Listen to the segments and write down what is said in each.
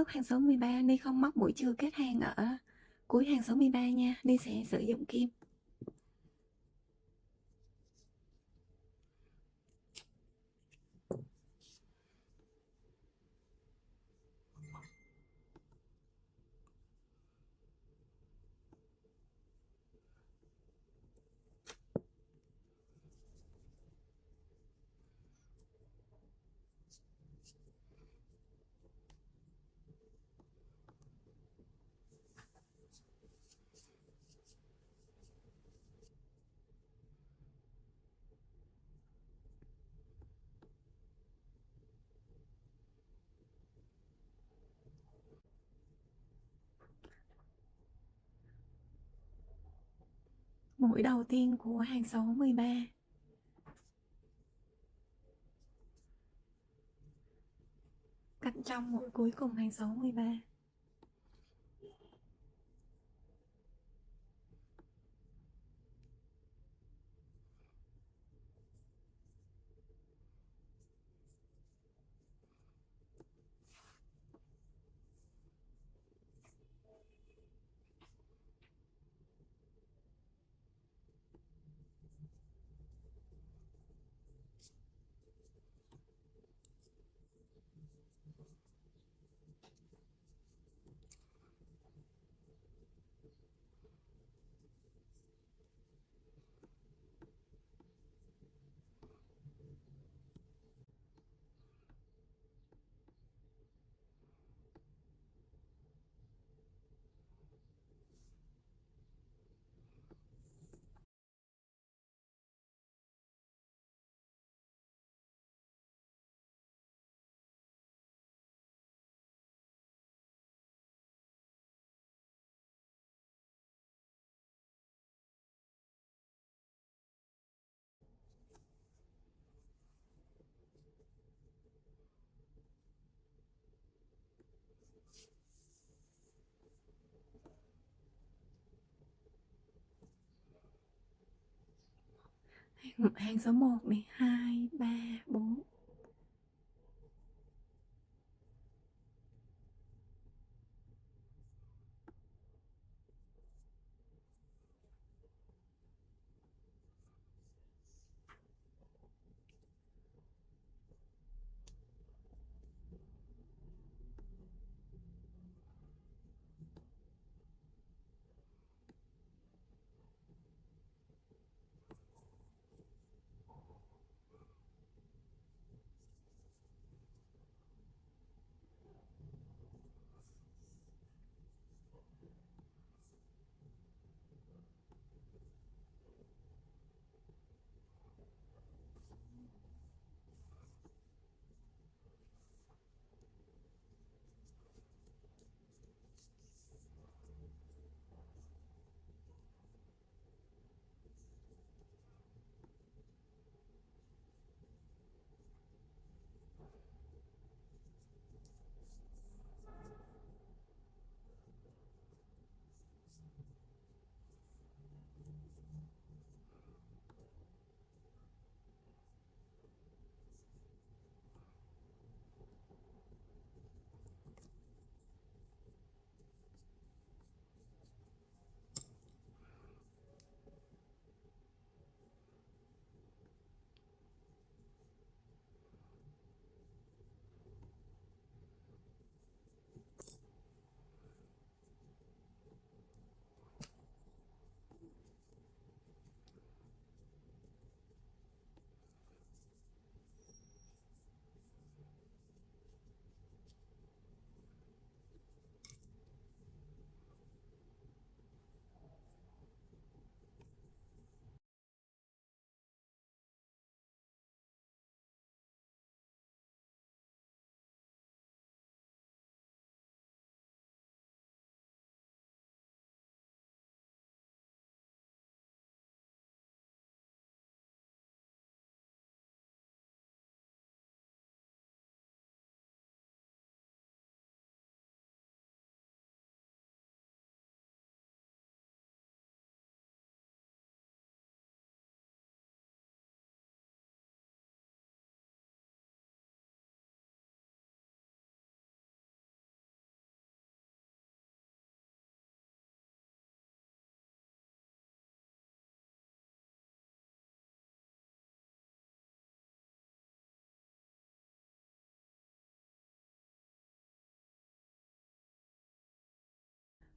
hàng số 13, Ni không móc mũi chưa kết hàng ở cuối hàng số 13 nha. Ni sẽ sử dụng kim. Mũi đầu tiên của hàng số 13. Cạnh trong mũi cuối cùng hàng số 13. Hàng số 1 này, 2, 3, 4.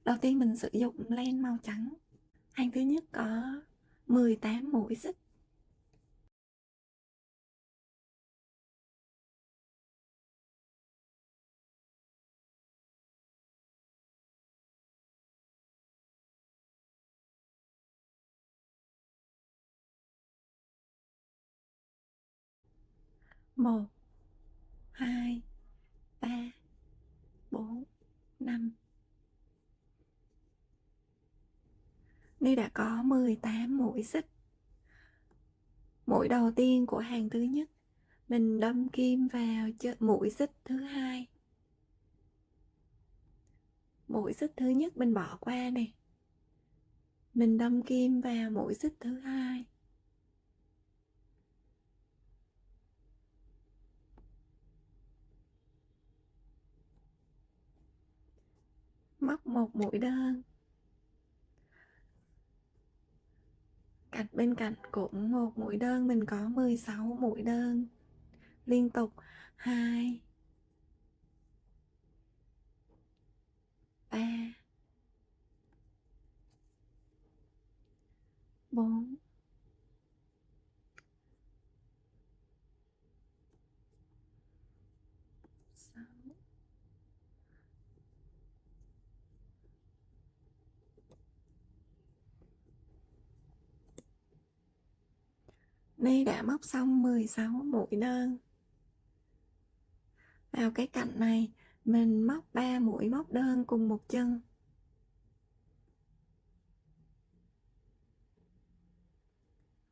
Đầu tiên mình sử dụng len màu trắng. Hàng thứ nhất có 18 mũi xích. Một, hai, ba, bốn, năm. Ni đã có 18 mũi xích. Mũi đầu tiên của hàng thứ nhất, mình đâm kim vào mũi xích thứ hai. Mũi xích thứ nhất mình bỏ qua nè, mình đâm kim vào mũi xích thứ hai. Móc một mũi đơn. Cạnh bên cạnh cũng một mũi đơn, mình có 16 mũi đơn. Liên tục 2, 3, 4, 6. Ni đã móc xong 16 mũi đơn. Vào cái cạnh này mình móc 3 mũi móc đơn cùng một chân.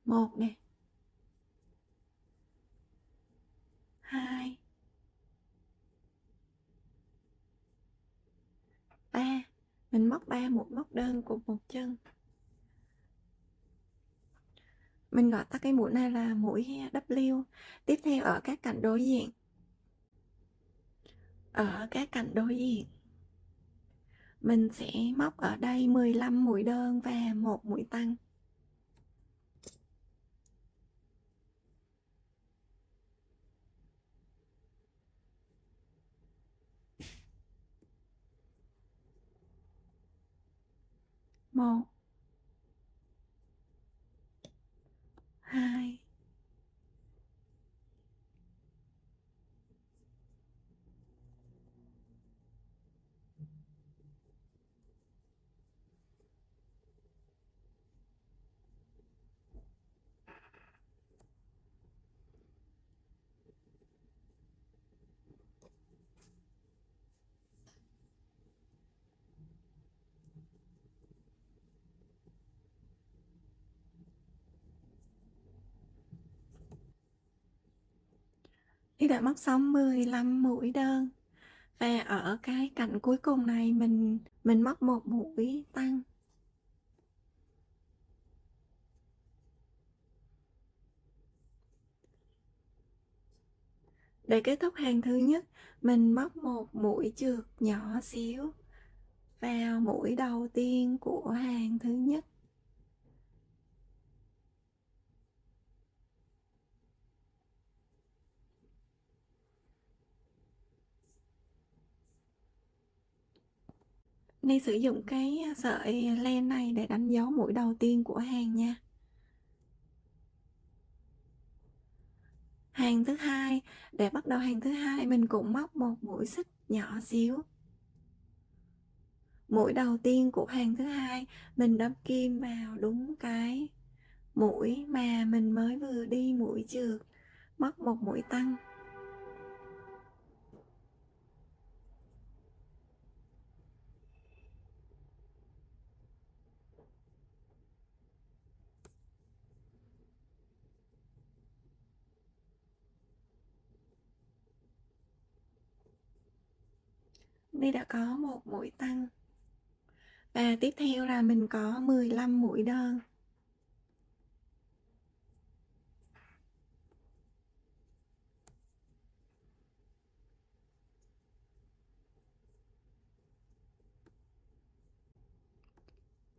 Một nè, 2, 3. Mình móc 3 mũi móc đơn cùng một chân. Mình gọi tắt cái mũi này là mũi W. Tiếp theo ở các cạnh đối diện. Ở các cạnh đối diện, mình sẽ móc ở đây 15 mũi đơn và một mũi tăng. Một, hai, Đi đã móc xong 15 mũi đơn. Và ở cái cạnh cuối cùng này mình móc một mũi tăng. Để kết thúc hàng thứ nhất, mình móc một mũi trượt nhỏ xíu vào mũi đầu tiên của hàng thứ nhất. Ni sử dụng cái sợi len này để đánh dấu mũi đầu tiên của hàng nha. Hàng thứ hai, để bắt đầu hàng thứ hai mình cũng móc một mũi xích nhỏ xíu. Mũi đầu tiên của hàng thứ hai mình đâm kim vào đúng cái mũi mà mình mới vừa đi mũi trượt, móc một mũi tăng. Đây đã có một mũi tăng. Và tiếp theo là mình có 15 mũi đơn.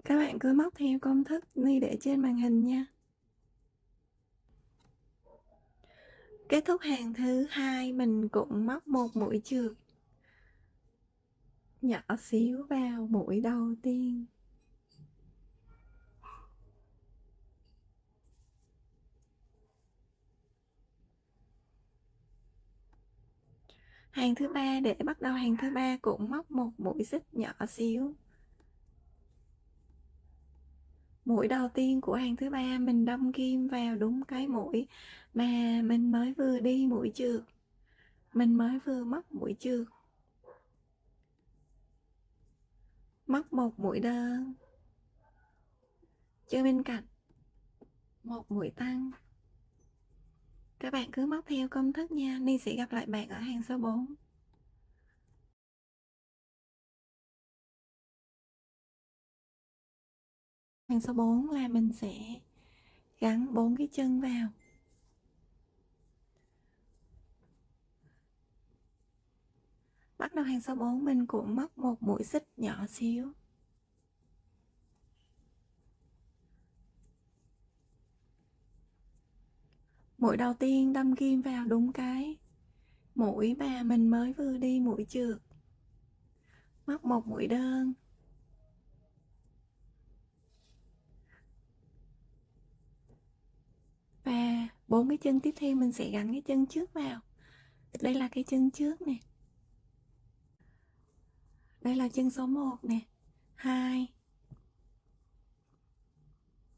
Các bạn cứ móc theo công thức Ni để trên màn hình nha. Kết thúc hàng thứ hai mình cũng móc một mũi trượt nhỏ xíu vào mũi đầu tiên. Hàng thứ ba, để bắt đầu hàng thứ ba cũng móc một mũi xích nhỏ xíu. Mũi đầu tiên của hàng thứ ba mình đâm kim vào đúng cái mũi mà mình mới vừa đi mũi trượt, mình mới vừa móc mũi trượt. Móc một mũi đơn, chơi bên cạnh một mũi tăng. Các bạn cứ móc theo công thức nha. Ni sẽ gặp lại bạn ở hàng số 4. Hàng số 4 là mình sẽ gắn 4 cái chân vào. Bắt đầu hàng số 4 mình cũng móc một mũi xích nhỏ xíu. Mũi đầu tiên đâm kim vào đúng cái mũi mà mình mới vừa đi mũi trượt. Móc một mũi đơn. Và 4 cái chân tiếp theo mình sẽ gắn cái chân trước vào. Đây là cái chân trước nè. Đây là chân số 1 nè, 2,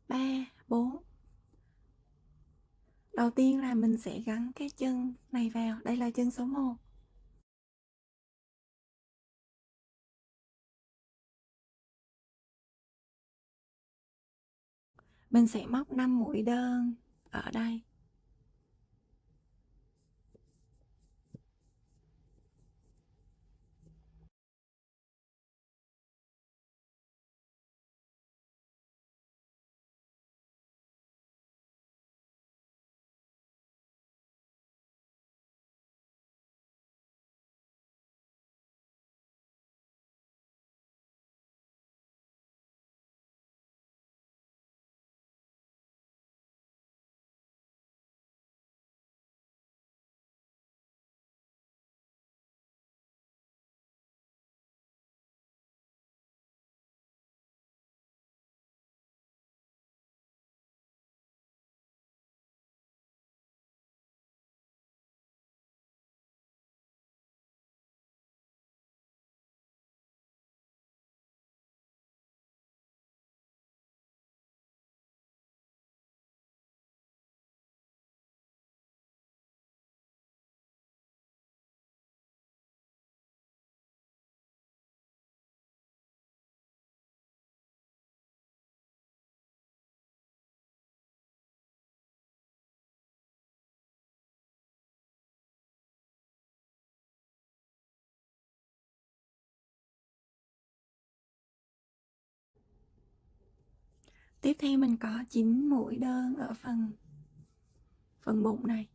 3, 4. Đầu tiên là mình sẽ gắn cái chân này vào. Đây là chân số 1. Mình sẽ móc 5 mũi đơn ở đây. Tiếp theo mình có 9 mũi đơn ở phần bụng này.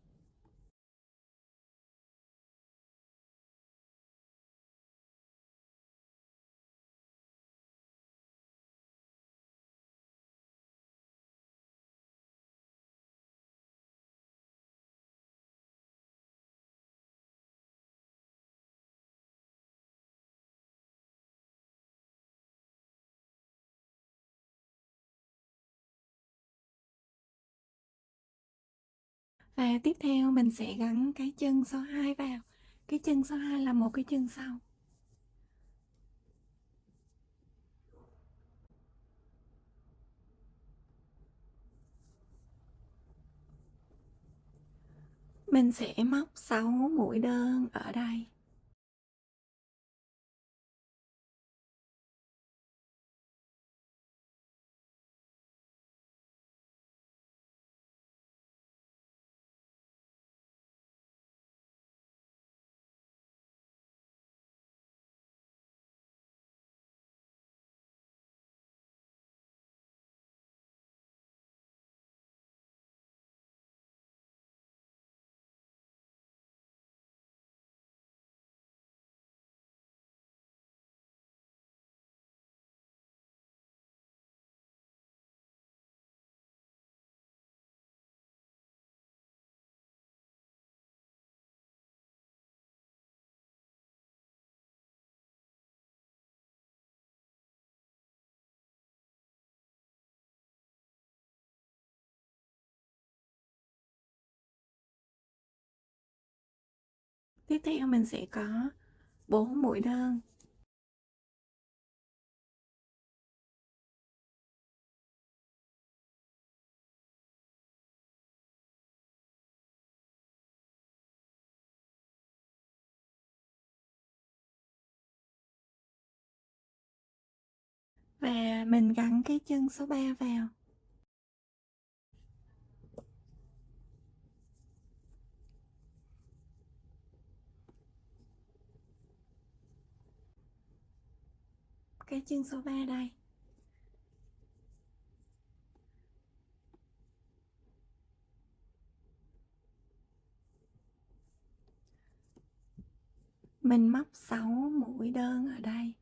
Và tiếp theo mình sẽ gắn cái chân số 2 vào. Cái chân số 2 là một cái chân sau. Mình sẽ móc 6 mũi đơn ở đây. Tiếp theo mình sẽ có 4 mũi đơn. Và mình gắn cái chân số 3 vào. Cái chân số 3 đây. Mình móc 6 mũi đơn ở đây.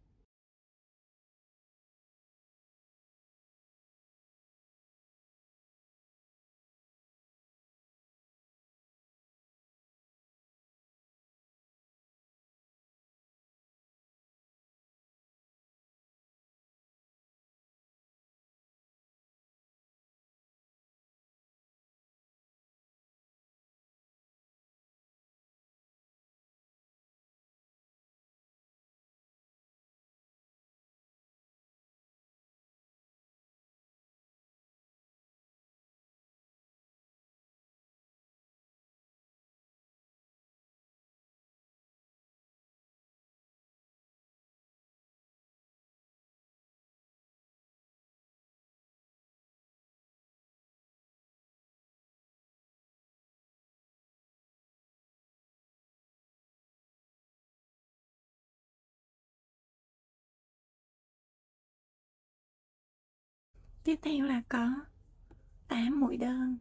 Tiếp theo là có 8 mũi đơn.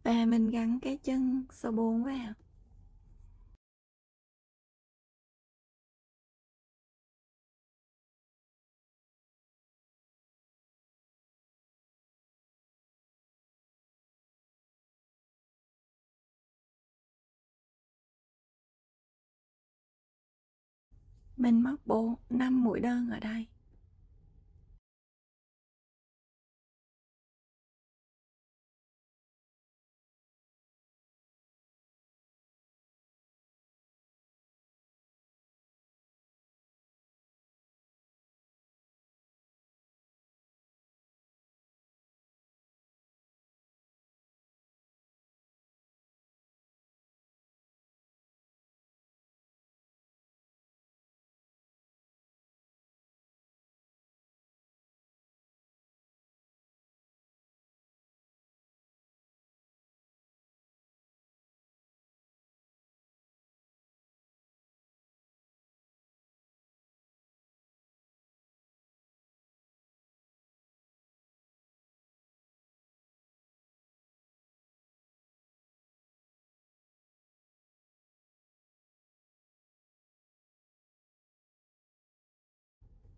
Và mình gắn cái chân số 4 vào. Mình móc 5 mũi đơn ở đây.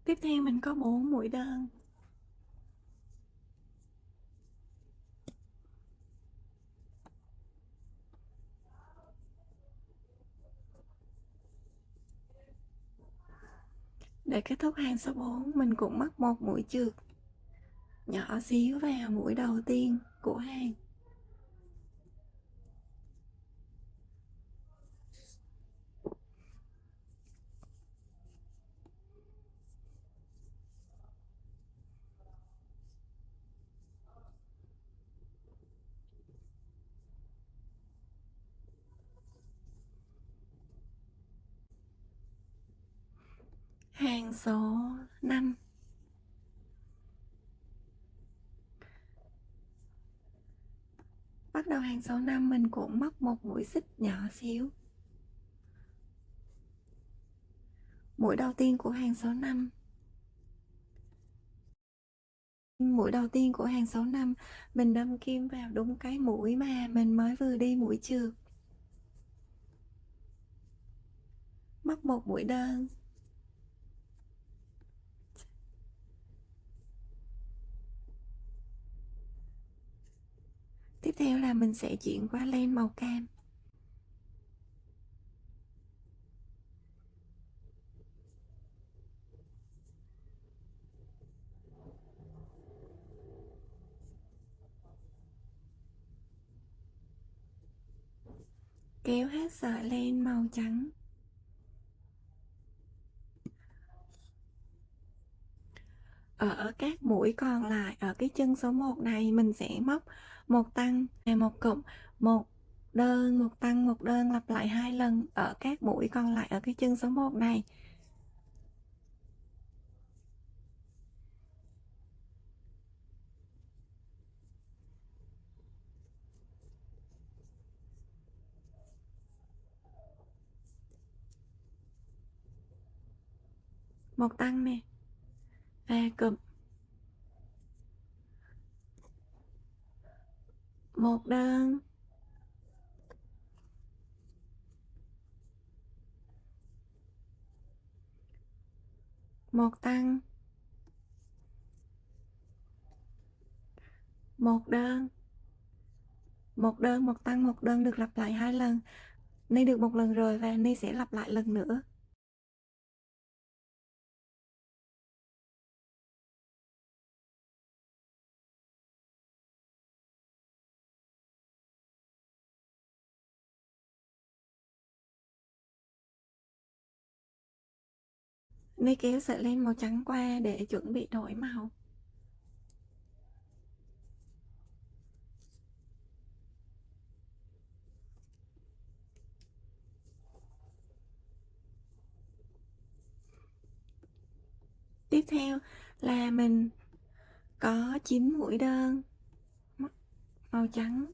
Tiếp theo mình có 4 mũi đơn. Để kết thúc hàng số 4, mình cũng mắc một mũi chược nhỏ xíu vào mũi đầu tiên của hàng. Hàng số 5. Bắt đầu hàng số 5 mình cũng móc một mũi xích nhỏ xíu. Mũi đầu tiên của hàng số 5. Mũi đầu tiên của hàng số 5 mình đâm kim vào đúng cái mũi mà mình mới vừa đi mũi chược. Móc một mũi đơn. Tiếp theo là mình sẽ chuyển qua len màu cam. Kéo hết sợi len màu trắng. Ở các mũi còn lại, ở cái chân số 1 này mình sẽ móc một tăng và một cụm, một đơn, một tăng, một đơn lặp lại 2 lần ở các mũi còn lại ở cái chân số 1 này. Một tăng nè và cụm, một đơn, một tăng, một đơn, một đơn, một tăng, một đơn được lặp lại 2 lần. Ni được một lần rồi và Ni sẽ lặp lại lần nữa. Ni kéo sợi len màu trắng qua để chuẩn bị đổi màu. Tiếp theo là mình có 9 mũi đơn màu trắng.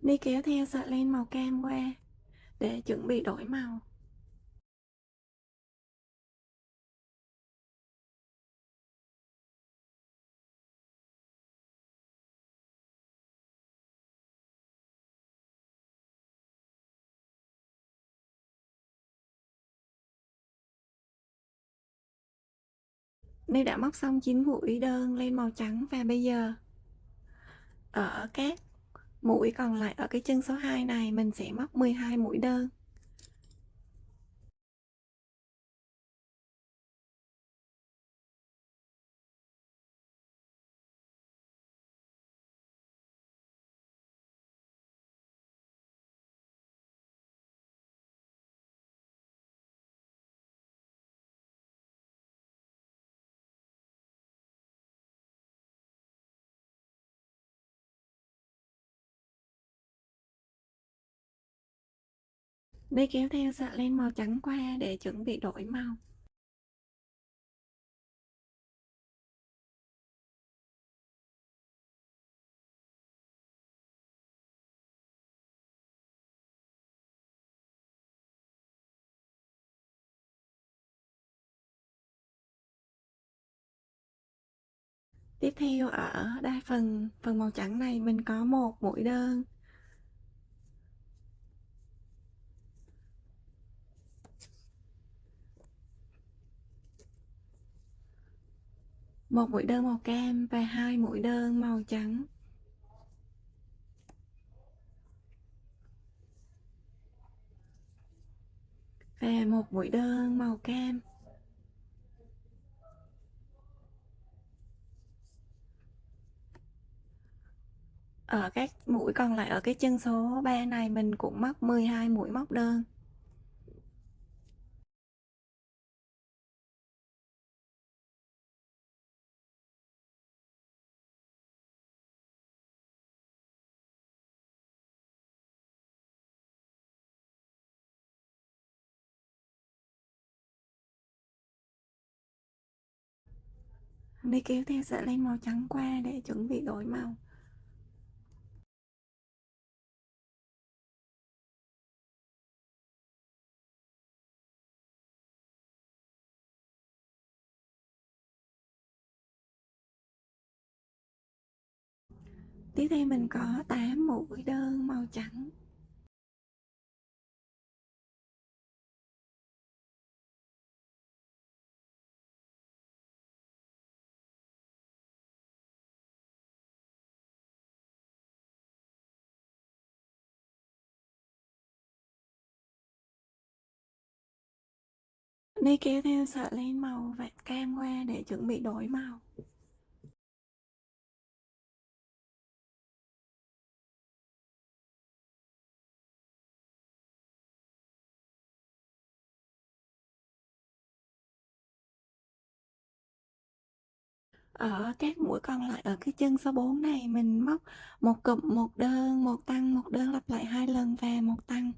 Ni kéo theo sợi len màu cam qua để chuẩn bị đổi màu. Ni đã móc xong 9 mũi đơn len màu trắng và bây giờ ở các mũi còn lại ở cái chân số 2 này mình sẽ móc 12 mũi đơn. Ni kéo theo sợi len màu trắng qua để chuẩn bị đổi màu. Tiếp theo ở đa phần màu trắng này mình có một mũi đơn, một mũi đơn màu cam và hai mũi đơn màu trắng. Và một mũi đơn màu cam. Ở các mũi còn lại ở cái chân số 3 này mình cũng móc 12 mũi móc đơn. Đi kéo theo sợi len màu trắng qua để chuẩn bị đổi màu. Tiếp theo mình có 8 mũi đơn màu trắng. Đi kéo theo sợi len màu vàng cam qua để chuẩn bị đổi màu. Ở các mũi còn lại ở cái chân số 4 này mình móc một cụm, một đơn, một tăng, một đơn lặp lại 2 lần và một tăng.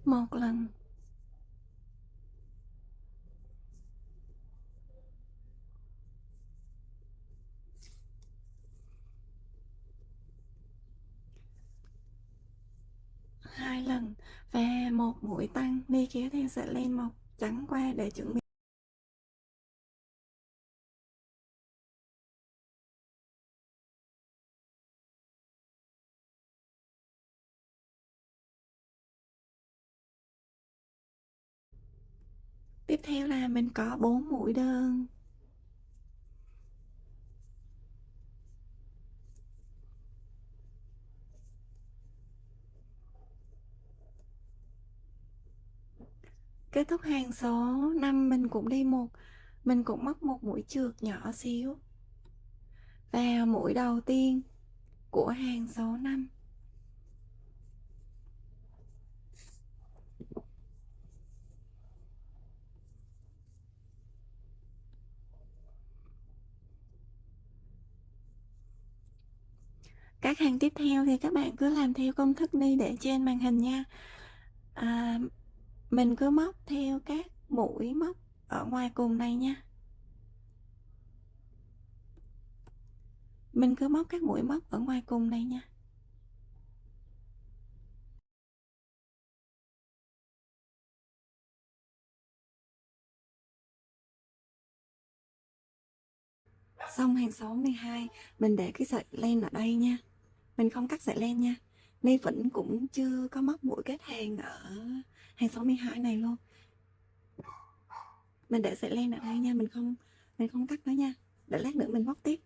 Một lần. Hai lần và một mũi tăng đi kéo theo sợi len màu trắng qua để chuẩn bị. Tiếp theo là mình có 4 mũi đơn. Kết thúc hàng số 5 mình cũng móc một mũi trượt nhỏ xíu vào mũi đầu tiên của hàng số 5. Các hàng tiếp theo thì các bạn cứ làm theo công thức đi để trên màn hình nha. Mình cứ móc theo các mũi móc ở ngoài cùng này nha. Mình cứ móc các mũi móc ở ngoài cùng này nha. Xong hàng số 12 mình để cái sợi len ở đây nha, mình không cắt sợi len nha. Ni vẫn cũng chưa có móc mũi kết hàng ở hàng số 12 này luôn. Mình để sợi len ở đây nha, mình không cắt nó nha, để lát nữa mình móc tiếp.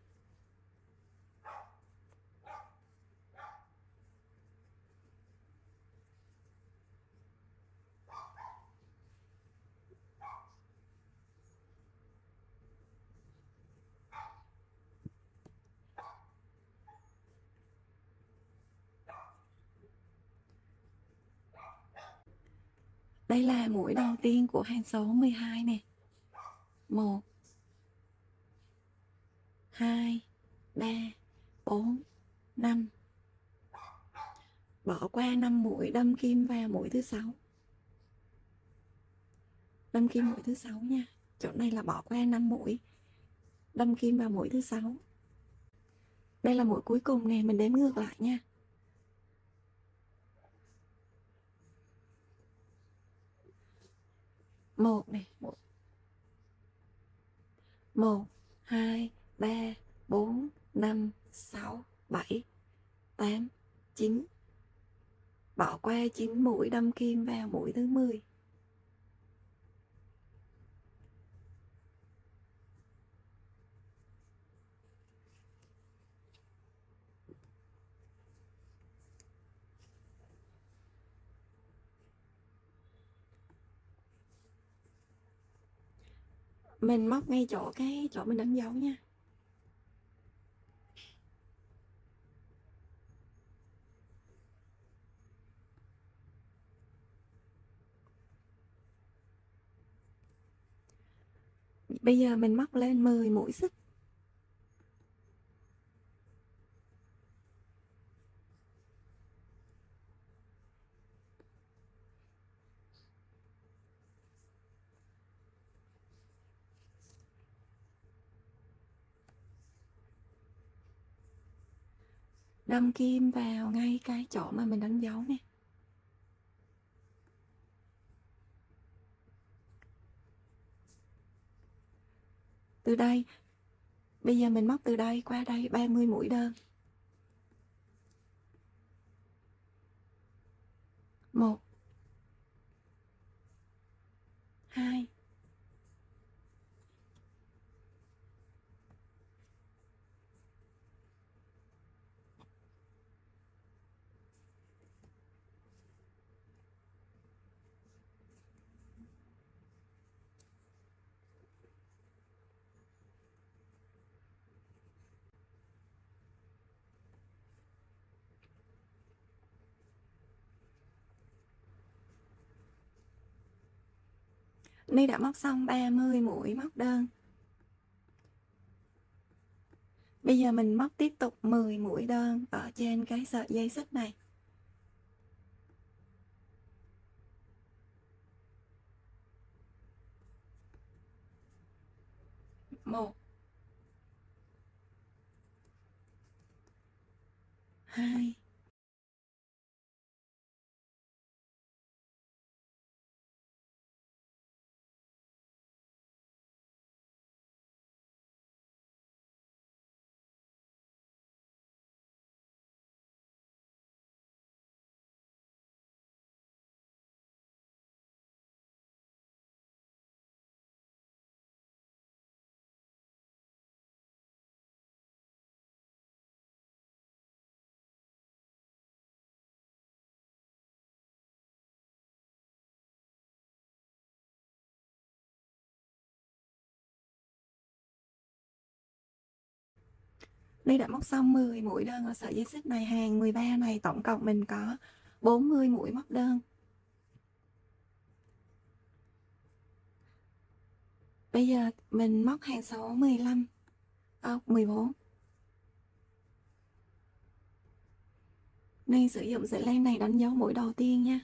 Đây là mũi đầu tiên của hàng số 12 nè. 1 2 3 4 5. Bỏ qua 5 mũi, đâm kim vào mũi thứ 6. Đâm kim mũi thứ 6 nha. Chỗ này là bỏ qua 5 mũi, đâm kim vào mũi thứ 6. Đây là mũi cuối cùng nè, mình đếm ngược lại nha. 1 này, 1 2 3 4 5 6 7 8 9. Bỏ qua 9 mũi, đâm kim vào mũi thứ 10. Mình móc ngay chỗ cái chỗ mình đánh dấu nha. Bây giờ mình móc lên 10 mũi xích. đâm kim vào ngay cái chỗ mà mình đánh dấu nè. Từ đây, bây giờ mình móc từ đây qua đây 30 mũi đơn. 1 2 Ni đã móc xong 30 mũi móc đơn. Bây giờ mình móc tiếp tục 10 mũi đơn ở trên cái sợi dây xích này. 1 2 Ni đã móc xong 10 mũi đơn ở sợi dây xích này, hàng 13 này tổng cộng mình có 40 mũi móc đơn. Bây giờ mình móc hàng số 15 14. Ni sử dụng sợi len này đánh dấu mũi đầu tiên nha.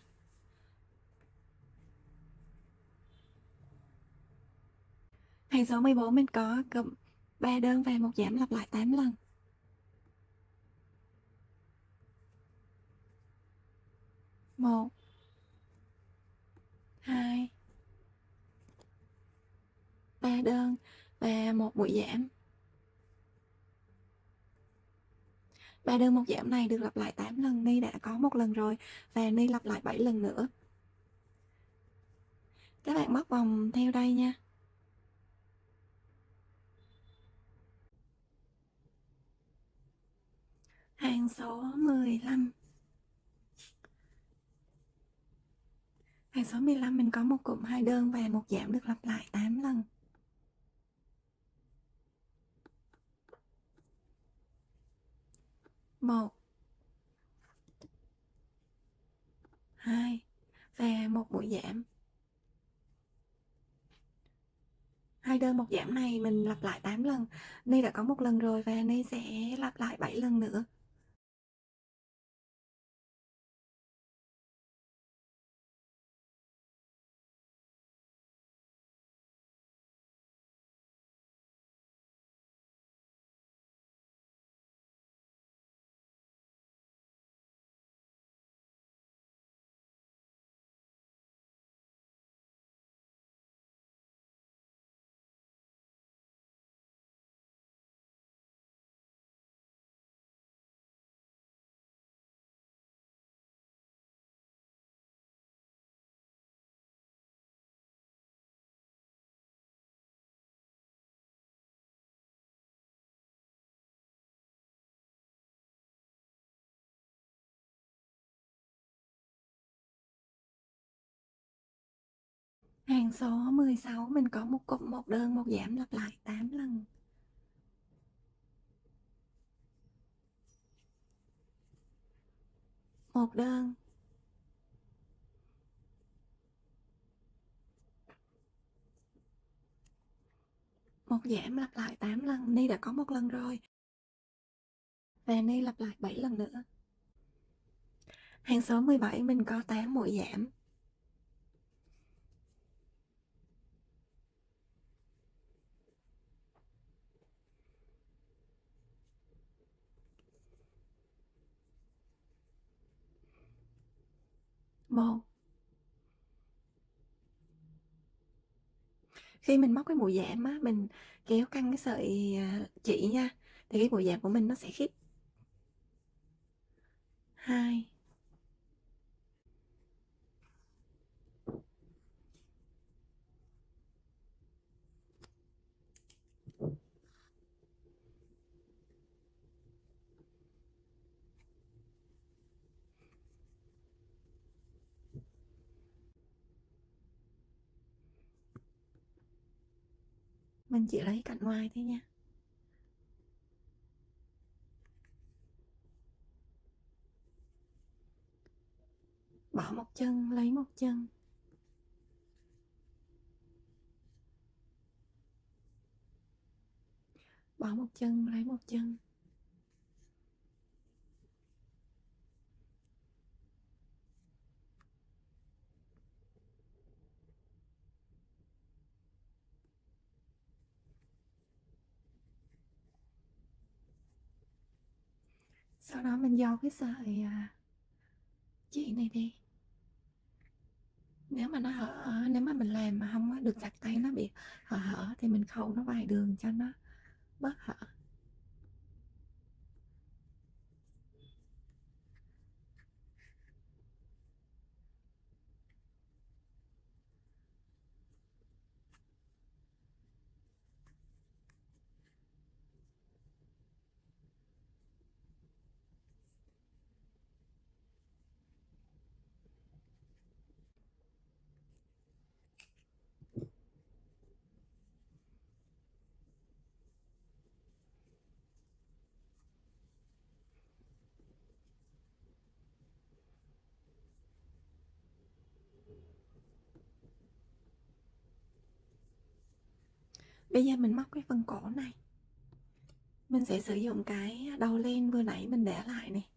Hàng số 14 mình có cụm 3 đơn và 1 giảm lặp lại 8 lần. 1 2 3 đơn và 1 mũi giảm. 3 đơn 1 giảm này được lặp lại 8 lần, Ni đã có 1 lần rồi và Ni lặp lại 7 lần nữa. Các bạn móc vòng theo đây nha. Hàng số 15. Hàng số 15 mình có một cụm 2 đơn và 1 giảm được lặp lại 8 lần. 1 2 và 1 mũi giảm. 2 đơn 1 giảm này mình lặp lại 8 lần. Ni đã có 1 lần rồi và Ni sẽ lặp lại 7 lần nữa. Hàng số 16 mình có một cụm 1 đơn 1 giảm lặp lại 8 lần. 1 đơn. 1 giảm lặp lại 8 lần, Ni đã có 1 lần rồi. Và Ni lặp lại 7 lần nữa. Hàng số 17 mình có 8 mũi giảm. 1. Khi mình móc cái mũi giảm á, mình kéo căng cái sợi, chỉ nha, thì cái mũi giảm của mình nó sẽ khít. 2. Mình chỉ lấy cạnh ngoài thôi nha. Bỏ một chân, lấy một chân. Bỏ một chân, lấy một chân. Sau đó mình giấu cái sợi, chỉ này đi. Nếu mà nó hở, nếu mà mình làm mà hông có được chặt tay nó bị hở hở thì mình khâu nó vài đường cho nó bớt hở. Bây giờ mình móc cái phần cổ này. Mình sẽ sử dụng cái đầu len vừa nãy mình để lại này.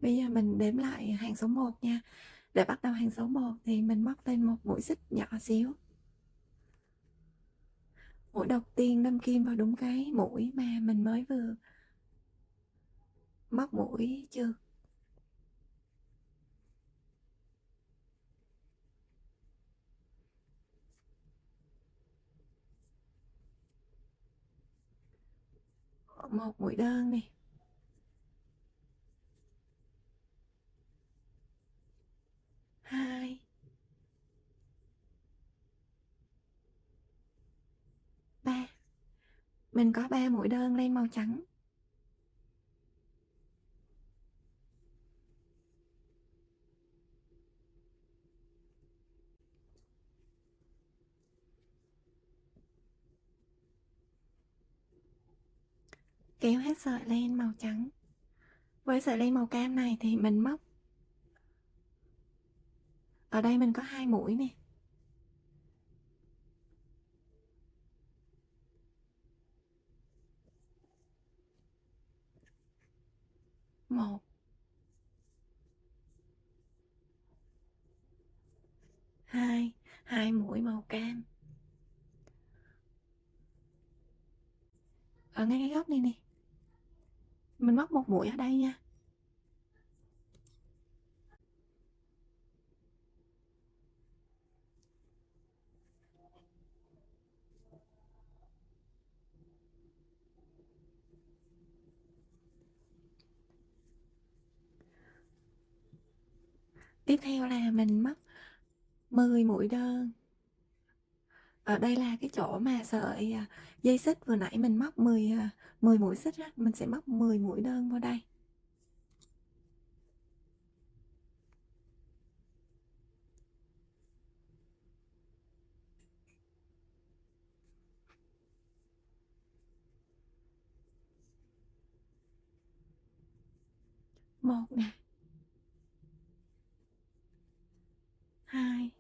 Bây giờ mình đếm lại hàng số 1 nha. Để bắt đầu hàng số 1 thì mình móc lên một mũi xích nhỏ xíu. Mũi đầu tiên đâm kim vào đúng cái mũi mà mình mới vừa móc mũi trượt. Một mũi đơn này. 2. 3. Mình có 3 mũi đơn len màu trắng. Kéo hết sợi len màu trắng. Với sợi len màu cam này thì mình móc. Ở đây mình có 2 mũi nè. 1. 2. 2 mũi màu cam. Ở ngay cái góc này nè. Mình móc một mũi ở đây nha. Tiếp theo là mình móc 10 mũi đơn. Ở đây là cái chỗ mà sợi, dây xích vừa nãy mình móc 10 mũi xích á, mình sẽ móc 10 mũi đơn vào đây. Một nè. 2.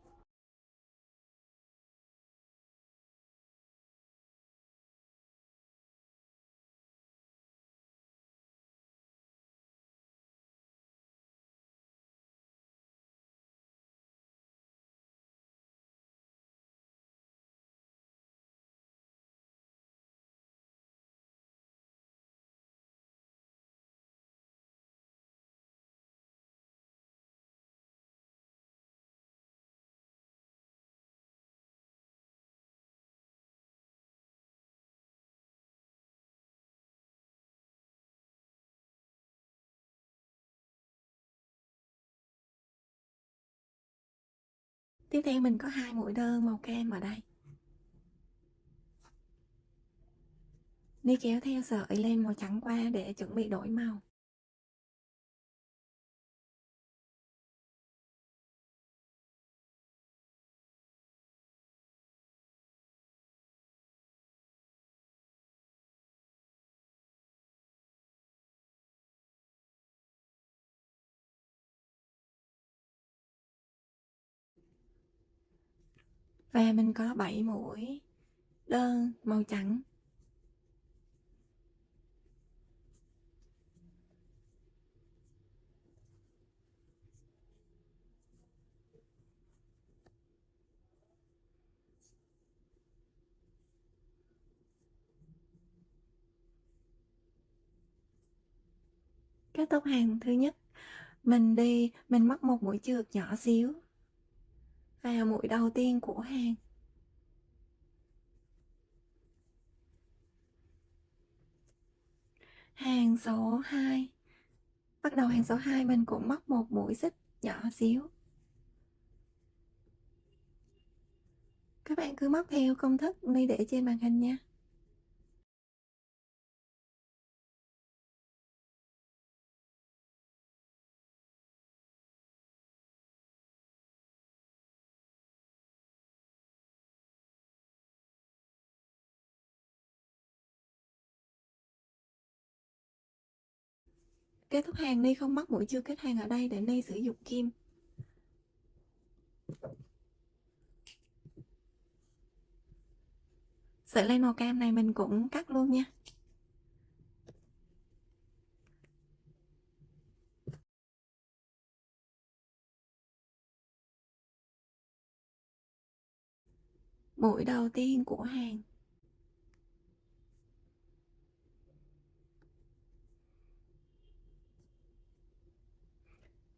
Tiếp theo mình có 2 mũi đơn màu cam ở đây. Ni kéo theo sợi len màu trắng qua để chuẩn bị đổi màu. Và mình có 7 mũi đơn màu trắng. Kết thúc hàng thứ nhất, mình mắc một mũi chược nhỏ xíu vào mũi đầu tiên của hàng. Hàng số 2. Bắt đầu hàng số 2 mình cũng mắc một mũi xích nhỏ xíu. Các bạn cứ móc theo công thức Ni để trên màn hình nha. Kết thúc hàng Ni không mắc mũi chưa kết hàng ở đây để Ni sử dụng kim. Sợi len màu cam này mình cũng cắt luôn nha. Mũi đầu tiên của hàng.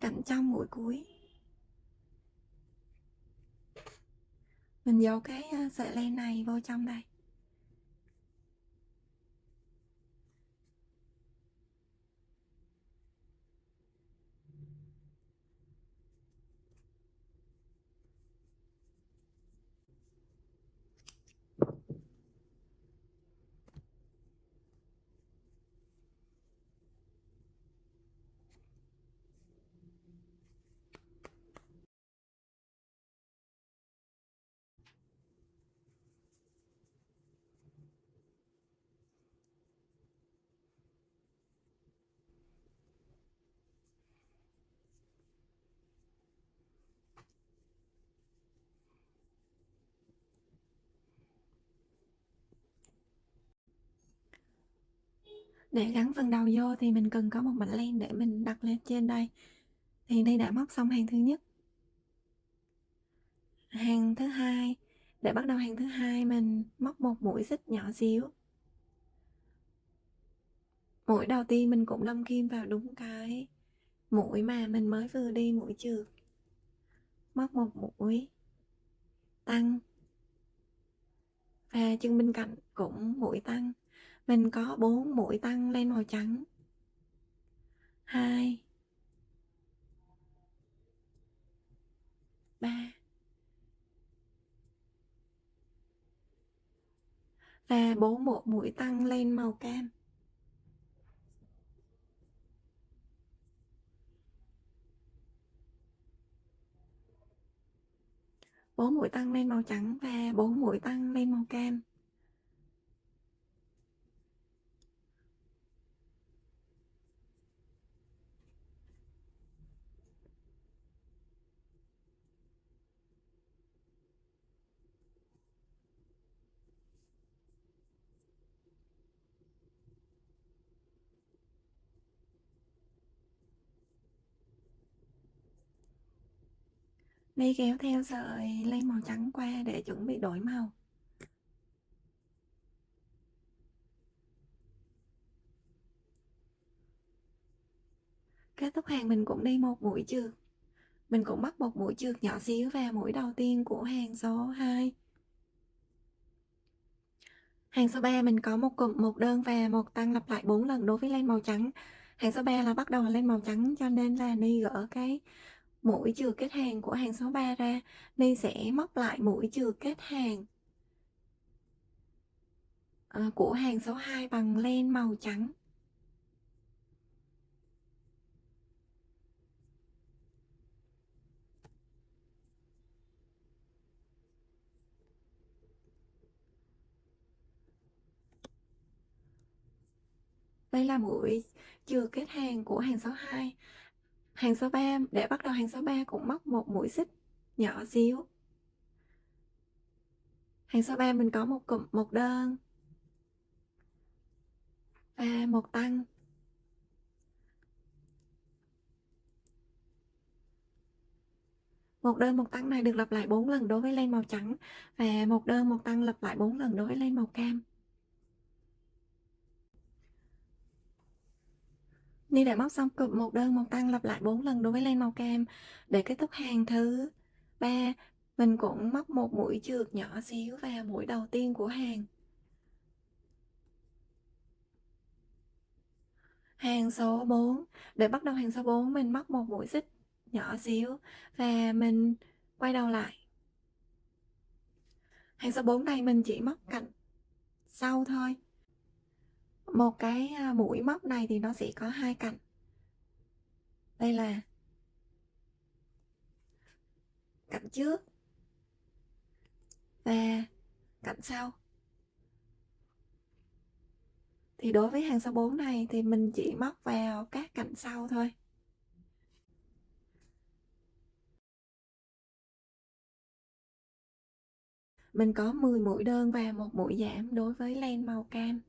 Cạnh trong mũi cuối. Mình giấu cái sợi len này vô trong đây. Để gắn phần đầu vô thì mình cần có một mảnh len để mình đặt lên trên đây. Thì Ni đã móc xong hàng thứ nhất. Hàng thứ hai, để bắt đầu hàng thứ hai mình móc một mũi xích nhỏ xíu. Mũi đầu tiên mình cũng đâm kim vào đúng cái mũi mà mình mới vừa đi mũi trượt. Móc một mũi tăng và chân bên cạnh cũng mũi tăng. Mình có 4 mũi tăng len màu trắng. 2 3 và 4 bộ mũi tăng len màu cam. 4 mũi tăng len màu trắng và 4 mũi tăng len màu cam. Ni kéo theo sợi len màu trắng qua để chuẩn bị đổi màu. Kết thúc hàng mình cũng đi một mũi trượt. Mình cũng bắt một mũi trượt nhỏ xíu vào mũi đầu tiên của hàng số 2. Hàng số 3 mình có một cụm một đơn và một tăng lặp lại 4 lần đối với len màu trắng. Hàng số 3 là bắt đầu là len màu trắng cho nên là Ni gỡ cái mũi chừa kết hàng của hàng số 3 ra, Ni sẽ móc lại mũi chừa kết hàng của hàng số 2 bằng len màu trắng. Đây là mũi chừa kết hàng của hàng số 2. Hàng số 3, để bắt đầu hàng số 3 cũng móc một mũi xích nhỏ xíu. Hàng số 3 mình có một cụm một đơn và một tăng. Một đơn một tăng này được lặp lại 4 lần đối với len màu trắng và một đơn một tăng lặp lại 4 lần đối với len màu cam. Ni đã móc xong cụm một đơn một tăng lặp lại 4 lần đối với len màu cam. Để kết thúc hàng thứ 3, mình cũng móc một mũi chược nhỏ xíu vào mũi đầu tiên của hàng. Hàng số 4, để bắt đầu hàng số 4 mình móc một mũi xích nhỏ xíu và mình quay đầu lại. Hàng số 4 này mình chỉ móc cạnh sau thôi. Một cái mũi móc này thì nó sẽ có hai cạnh. Đây là cạnh trước và cạnh sau. Thì đối với hàng số 4 này thì mình chỉ móc vào các cạnh sau thôi. Mình có 10 mũi đơn và một mũi giảm đối với len màu cam.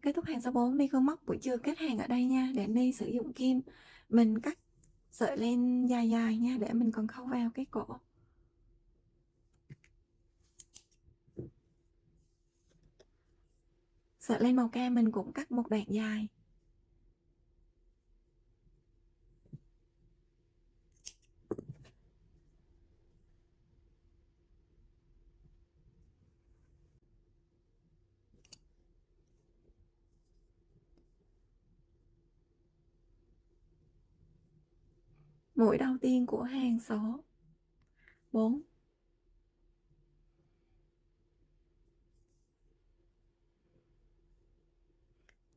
Kết thúc hàng số 4, Ni không móc mũi chừa kết hàng ở đây nha, để Ni sử dụng kim mình cắt sợi len dài dài nha, để mình còn khâu vào cái cổ. Sợi len màu cam mình cũng cắt một đoạn dài. Mũi đầu tiên của hàng số 4.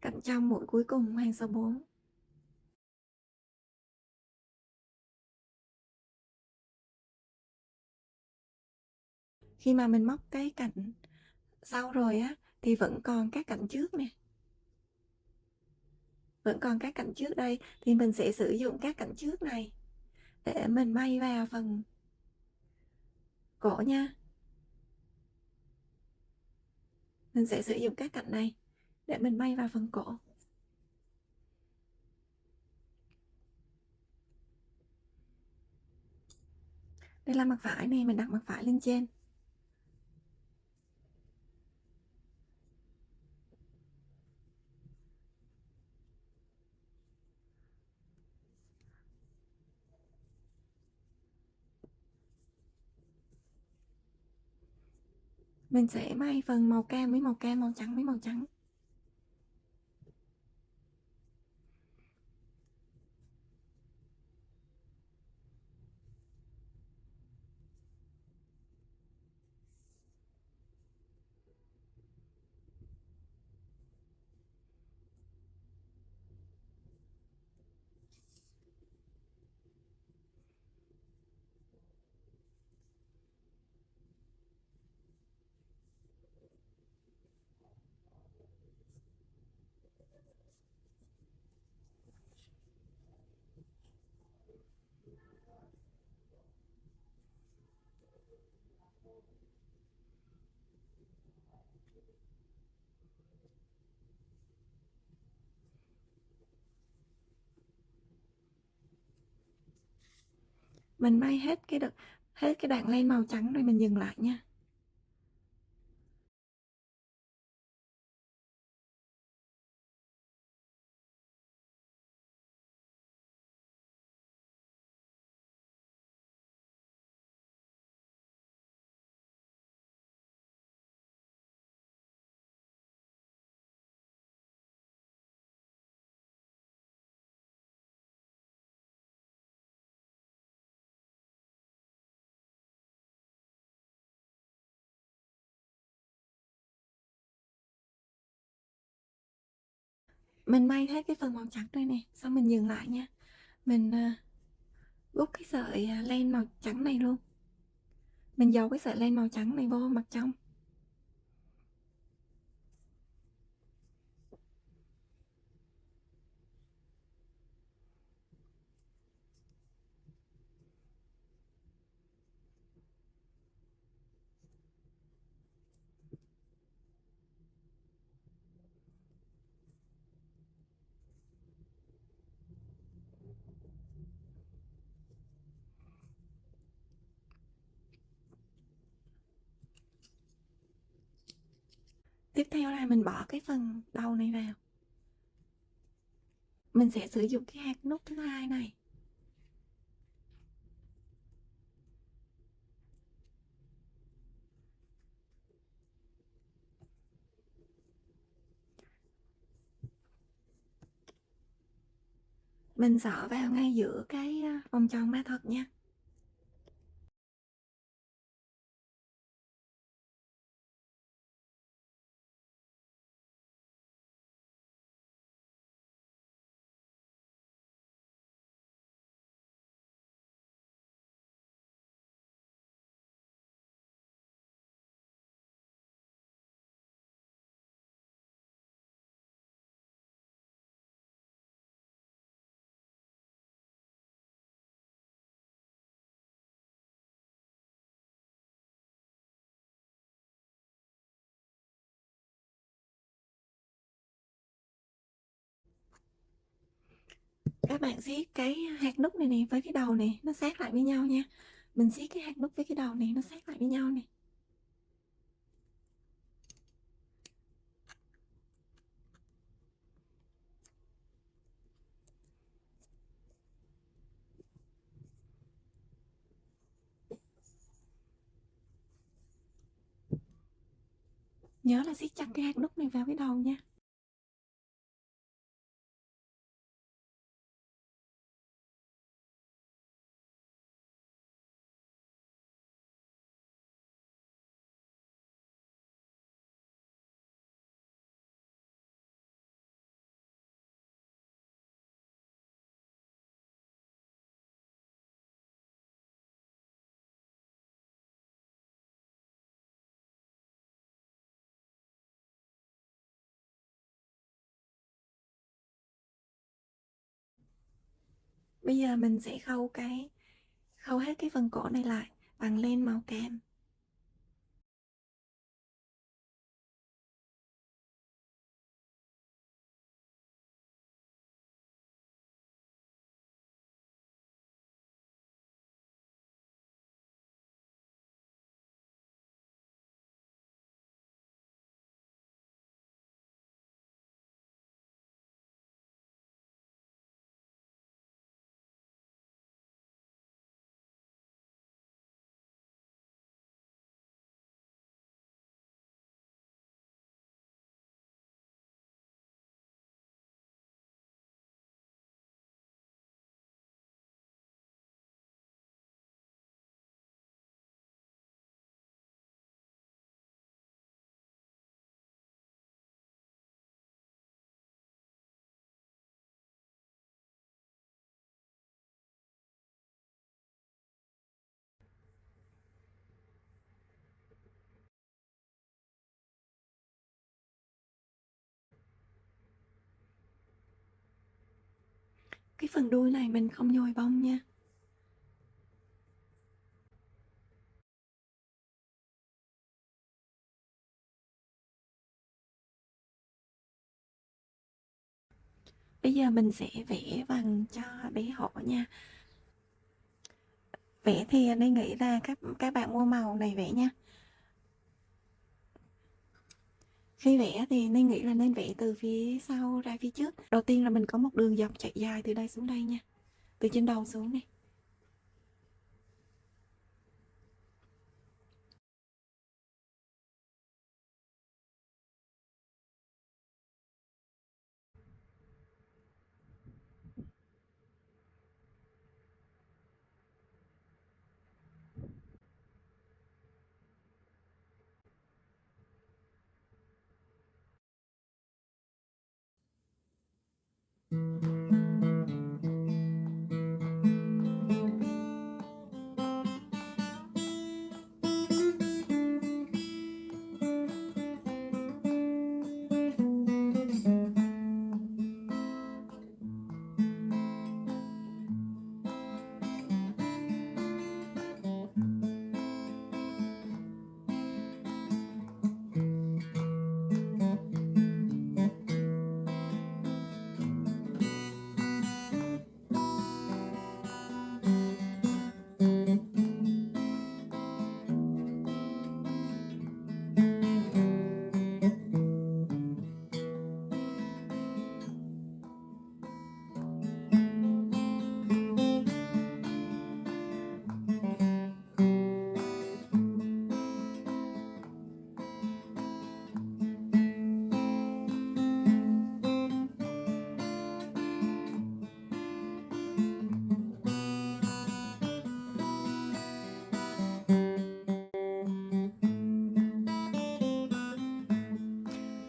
Cạnh trong mũi cuối cùng hàng số 4. Khi mà mình móc cái cạnh sau rồi á thì vẫn còn các cạnh trước nè. Vẫn còn các cạnh trước đây thì mình sẽ sử dụng các cạnh trước này để mình may vào phần cổ nha. Mình sẽ sử dụng các cạnh này để mình may vào phần cổ. Đây là mặt phải này, mình đặt mặt phải lên trên. Mình sẽ may phần màu cam với màu cam, màu trắng với màu trắng. Mình may hết cái đoạn len màu trắng rồi mình dừng lại nha. Mình may hết cái phần màu trắng đây nè, xong mình dừng lại nha. Mình rút cái sợi len màu trắng này luôn. Mình giấu cái sợi len màu trắng này vô mặt trong. Tiếp theo là mình bỏ cái phần đầu này vào. Mình sẽ sử dụng cái hạt nút thứ hai này. Mình xỏ vào ngay giữa cái vòng tròn ma thuật nha. Các bạn siết cái hạt nút này nè với cái đầu này nó sát lại với nhau nha. Mình siết cái hạt nút với cái đầu này nó sát lại với nhau nè. Nhớ là siết chặt cái hạt nút này vào cái đầu nha. Bây giờ mình sẽ khâu hết cái phần cổ này lại bằng len màu cam. Cái phần đuôi này mình không nhồi bông nha. Bây giờ mình sẽ vẽ vầng cho bé hổ nha. Vẽ thì Ni nghĩ là các bạn mua màu này vẽ nha. Khi vẽ thì Ni nghĩ là nên vẽ từ phía sau ra phía trước. Đầu tiên là mình có một đường dọc chạy dài từ đây xuống đây nha. Từ trên đầu xuống này.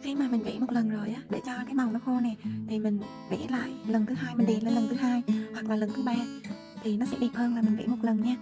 Khi mà mình vẽ một lần rồi á, để cho cái màu nó khô nè, thì mình vẽ lại lần thứ hai, mình đè lên lần thứ hai hoặc là lần thứ ba thì nó sẽ đẹp hơn là mình vẽ một lần nha.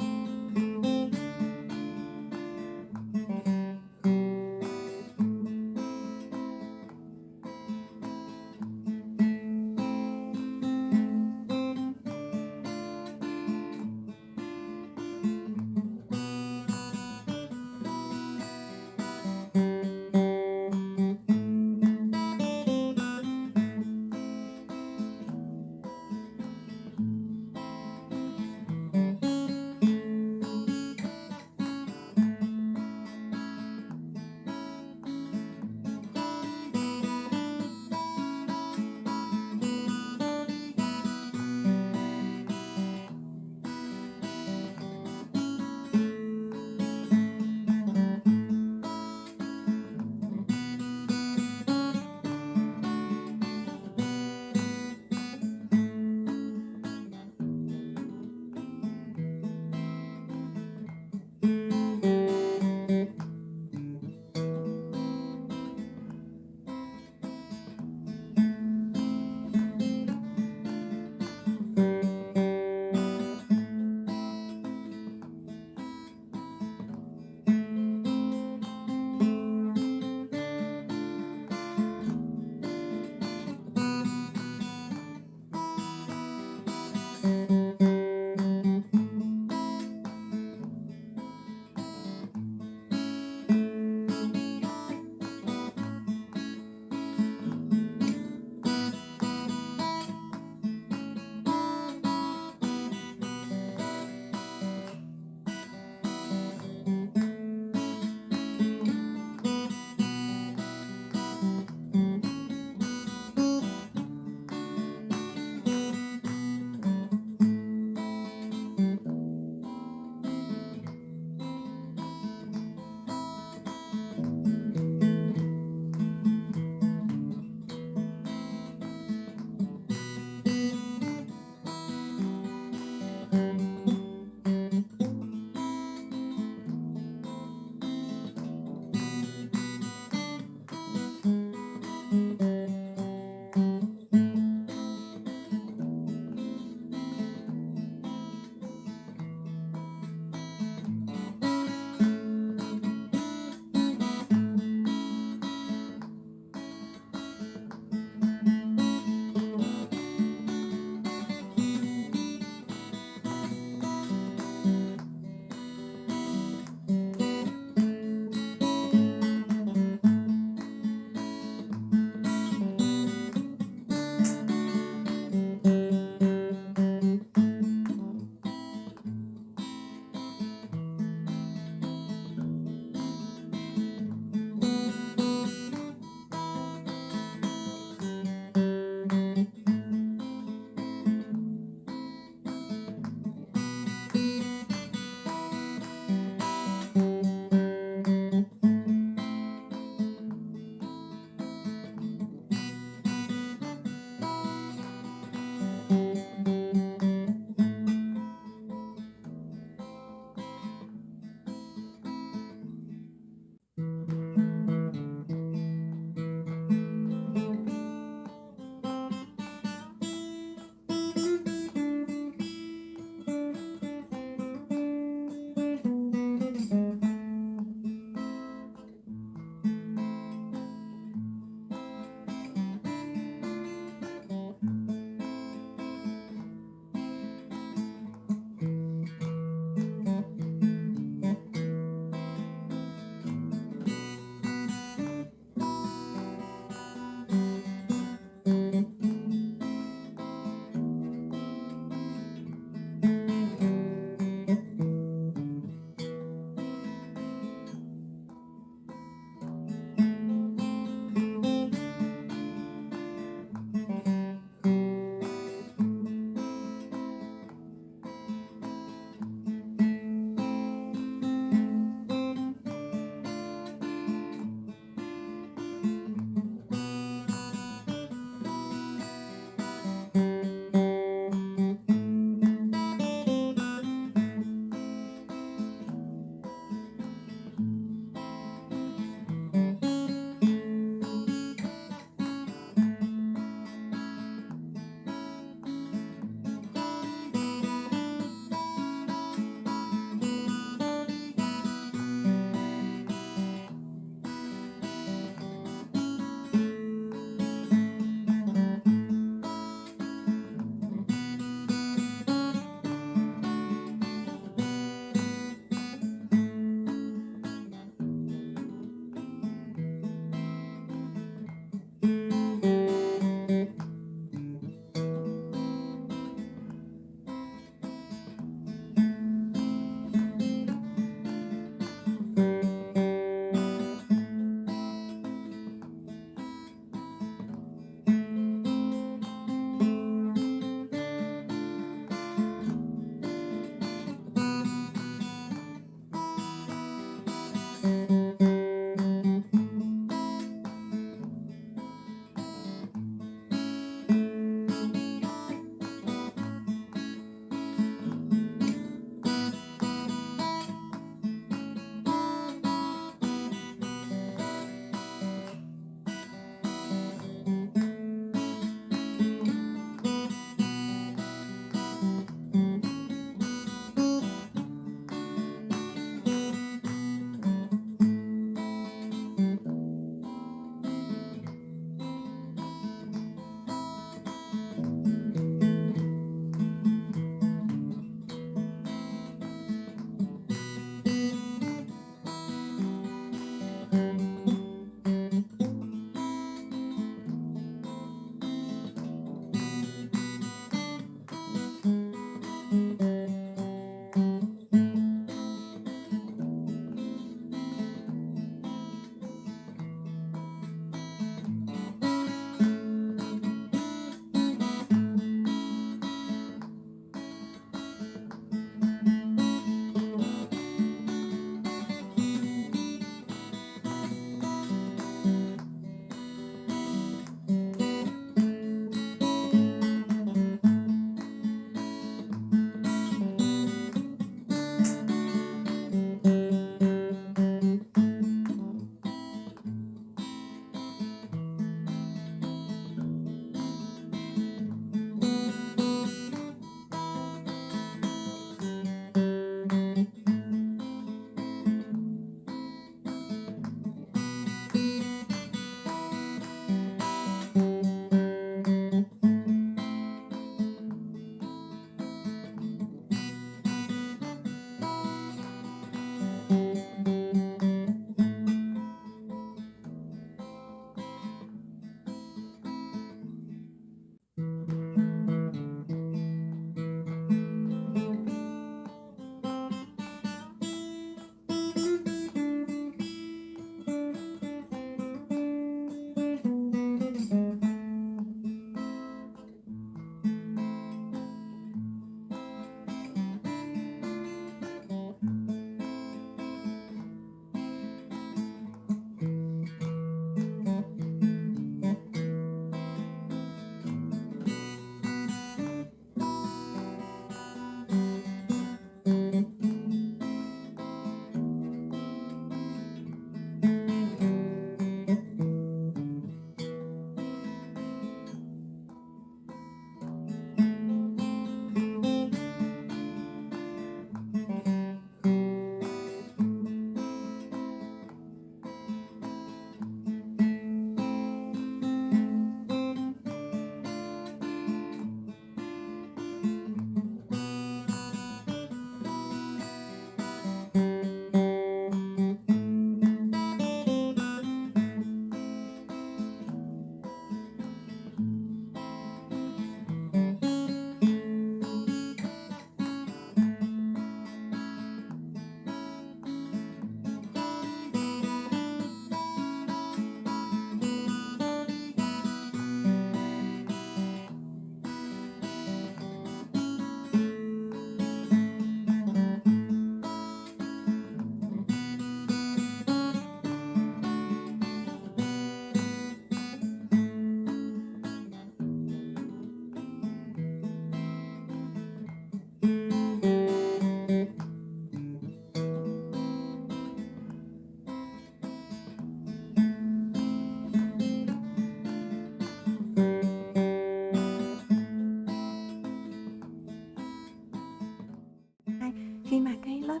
Khi mà cái lớp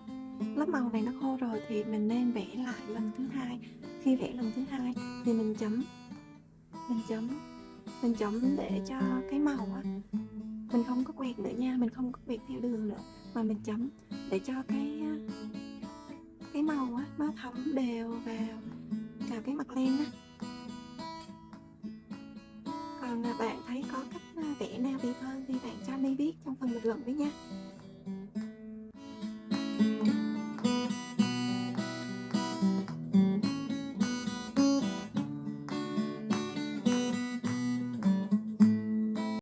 lớp màu này nó khô rồi thì mình nên vẽ lại lần thứ hai. Khi vẽ lần thứ hai thì mình chấm, mình chấm để cho cái màu á, mình không có quẹt nữa nha, mình không có quẹt theo đường nữa, mà mình chấm để cho cái màu á, nó thấm đều vào cái mặt len á. Còn, bạn thấy có cách, vẽ nào đẹp hơn thì bạn cho My biết trong phần bình luận với nha.